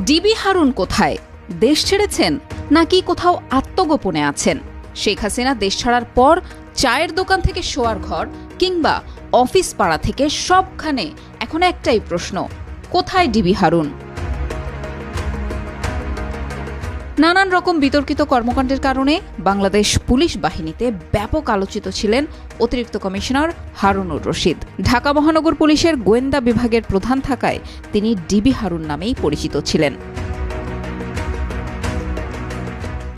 DB Harun কোথায়? দেশ ছেড়েছেন নাকি কোথাও আত্মগোপনে আছেন? শেখ হাসিনা দেশ ছাড়ার পর চায়ের দোকান থেকে শোয়ার ঘর কিংবা অফিস পাড়া থেকে সবখানে এখন একটাই প্রশ্ন, কোথায় ডিবি হারুন? নানান রকম বিতর্কিত কর্মকাণ্ডের কারণে বাংলাদেশ পুলিশ বাহিনীতে ব্যাপক আলোচিত ছিলেন অতিরিক্ত কমিশনার হারুনুর রশিদ। ঢাকা মহানগর পুলিশের গোয়েন্দা বিভাগের প্রধান থাকায় তিনি ডিবি হারুন নামেই পরিচিত ছিলেন।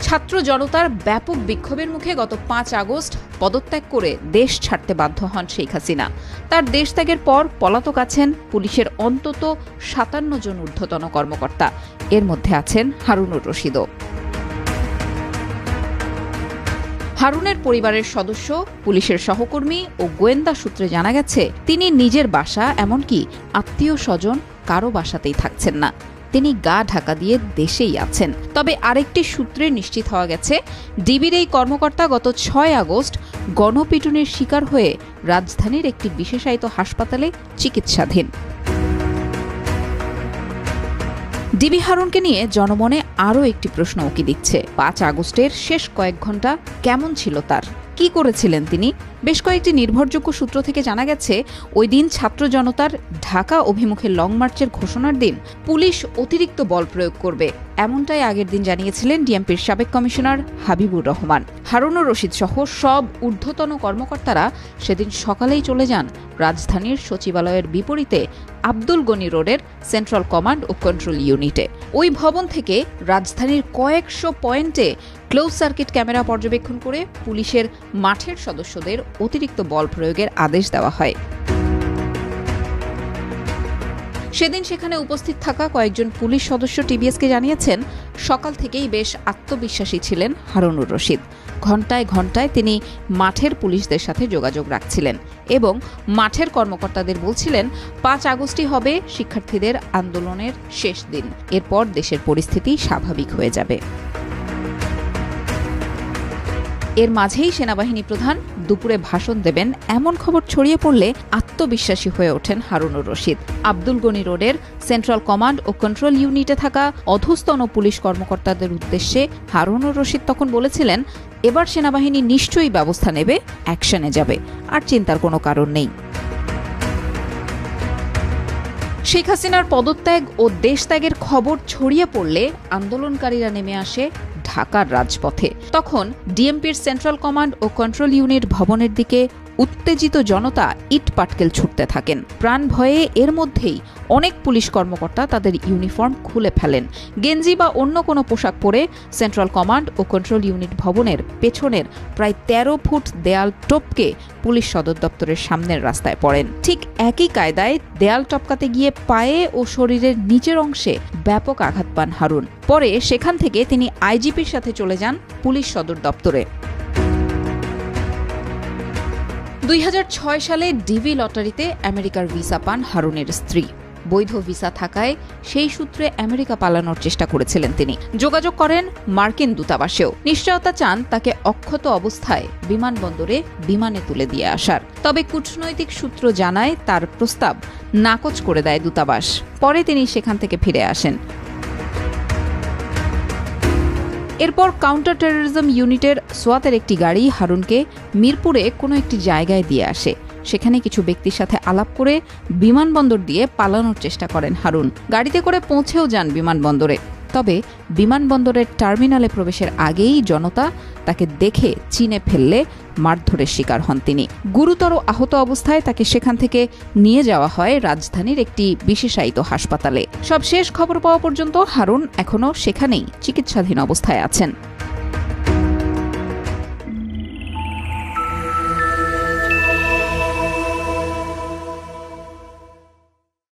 ছাত্র জনতার ব্যাপক বিক্ষোভের মুখে গত 5 আগস্ট পদত্যাগ করে দেশ ছাড়তে বাধ্য হন শেখ হাসিনা। তার দেশ ত্যাগের পর পলাতক আছেন পুলিশের অন্তত 57 জন ঊর্ধ্বতন কর্মকর্তা, এর মধ্যে আছেন হারুনুর রশিদও। হারুনের পরিবারের সদস্য, পুলিশের সহকর্মী ও গোয়েন্দা সূত্রে জানা গেছে তিনি নিজের বাসা এমনকি আত্মীয় স্বজন কারো বাসাতেই থাকছেন না, তিনি গা ঢাকা দিয়ে দেশেই আছেন। তবে আরেকটি সূত্রে নিশ্চিত হওয়া গেছে ডিবির এই কর্মকর্তা গত 6 আগস্ট গণপিটুনির শিকার হয়ে রাজধানীর একটি বিশেষায়িত হাসপাতালে চিকিৎসাধীন। ডিবি হারুনকে নিয়ে জনমনে আরও একটি প্রশ্ন উকি দিচ্ছে। 5 আগস্টের শেষ কয়েক ঘন্টা কেমন ছিল তার? কি করেছিলেন তিনি? বেশ কয়েকটি নির্ভরযোগ্য সূত্র থেকে জানা গেছে ওই দিন ছাত্র জনতার ঢাকা অভিমুখে লং মার্চের ঘোষণার দিন পুলিশ অতিরিক্ত বল প্রয়োগ করবে, এমনটাই আগের দিন জানিয়েছিলেন ডিএমপির সাবেক কমিশনার হাবিবুর রহমান। হারুনুর রশিদ সহ সব ঊর্ধ্বতন কর্মকর্তারা সেদিন সকালেই চলে যান রাজধানীর সচিবালয়ের বিপরীতে আব্দুল গনি রোডের সেন্ট্রাল কমান্ড ও কন্ট্রোল ইউনিটে। ওই ভবন থেকে রাজধানীর কয়েকশো পয়েন্টে ক্লোজ সার্কিট ক্যামেরা পর্যবেক্ষণ করে পুলিশের মাঠের সদস্যদের অতিরিক্ত বল প্রয়োগের আদেশ দেওয়া হয়। সেদিন সেখানে উপস্থিত থাকা কয়েকজন পুলিশ সদস্য টিবিএসকে জানিয়েছেন সকাল থেকেই বেশ আত্মবিশ্বাসী ছিলেন হারুনুর রশিদ। ঘণ্টায় ঘণ্টায় তিনি মাঠের পুলিশদের সাথে যোগাযোগ রাখছিলেন এবং মাঠের কর্মকর্তাদের বলছিলেন 5 আগস্টই হবে শিক্ষার্থীদের আন্দোলনের শেষ দিন, এরপর দেশের পরিস্থিতি স্বাভাবিক হয়ে যাবে। এর মাঝেই সেনাবাহিনী প্রধান দুপুরে ভাষণ দেবেন এমন খবর ছড়িয়ে পড়লে আত্মবিশ্বাসী হয়ে ওঠেন হারুনুর রশিদ। আব্দুল গনি রোডের সেন্ট্রাল কমান্ড ও কন্ট্রোল ইউনিটে থাকা অধস্তন পুলিশ কর্মকর্তাদের উদ্দেশ্যে হারুনুর রশিদ তখন বলেছিলেন, এবার সেনাবাহিনী নিশ্চয়ই ব্যবস্থা নেবে, অ্যাকশনে যাবে, আর চিন্তার কোনো কারণ নেই। শেখ হাসিনার পদত্যাগ ও দেশ ত্যাগের খবর ছড়িয়ে পড়লে আন্দোলনকারীরা নেমে আসে ঢাকার রাজপথে। তখন ডিএমপির সেন্ট্রাল কমান্ড ও কন্ট্রোল ইউনিট ভবনের দিকে উত্তেজিত জনতা ইট পাটকেল ছুটতে থাকেন। প্রাণ ভয়ে এর মধ্যেই অনেক পুলিশ কর্মকর্তা তাদের ইউনিফর্ম খুলে ফেলেন। গেঞ্জি বা অন্য কোনো পোশাক পরে সেন্ট্রাল কমান্ড ও কন্ট্রোল ইউনিট ভবনের পেছনের প্রায় 13 ফুট দেয়াল টপকে পুলিশ সদর দপ্তরের সামনের রাস্তায় পড়েন। ঠিক একই কায়দায় দেয়াল টপকাতে গিয়ে পায়ে ও শরীরের নিচের অংশে ব্যাপক আঘাত পান হারুন। পরে সেখান থেকে তিনি আইজিপির সাথে চলে যান পুলিশ সদর দপ্তরে। 2006 সালে ডিবি লটারিতে আমেরিকার ভিসা পান হারুনের স্ত্রী। বৈধ ভিসা থাকায় সেই সূত্রে আমেরিকা পালানোর চেষ্টা করেছিলেন তিনি। যোগাযোগ করেন মার্কিন দূতাবাসেও, নিশ্চয়তা চান তাকে অক্ষত অবস্থায় বিমানবন্দরে বিমানে তুলে দিয়ে আসার। তবে কূটনৈতিক সূত্র জানায় তার প্রস্তাব নাকচ করে দেয় দূতাবাস। পরে তিনি সেখান থেকে ফিরে আসেন। এরপর কাউন্টার টেরোরিজম ইউনিটের সোয়াতের একটি গাড়ি হারুনকে মিরপুরে কোনো একটি জায়গায় দিয়ে আসে। সেখানে কিছু ব্যক্তির সাথে আলাপ করে বিমানবন্দর দিয়ে পালানোর চেষ্টা করেন হারুন। গাড়িতে করে পৌঁছেও যান বিমানবন্দরে। তবে বিমানবন্দরের টার্মিনালে প্রবেশের আগেই জনতা তাকে দেখে চিনে ফেললে মারধরের শিকার হন তিনি। গুরুতর আহত অবস্থায় তাকে সেখান থেকে নিয়ে যাওয়া হয় রাজধানীর একটি বিশেষায়িত হাসপাতালে। সব শেষ খবর পাওয়া পর্যন্ত হারুন এখনও সেখানেই চিকিৎসাধীন অবস্থায় আছেন।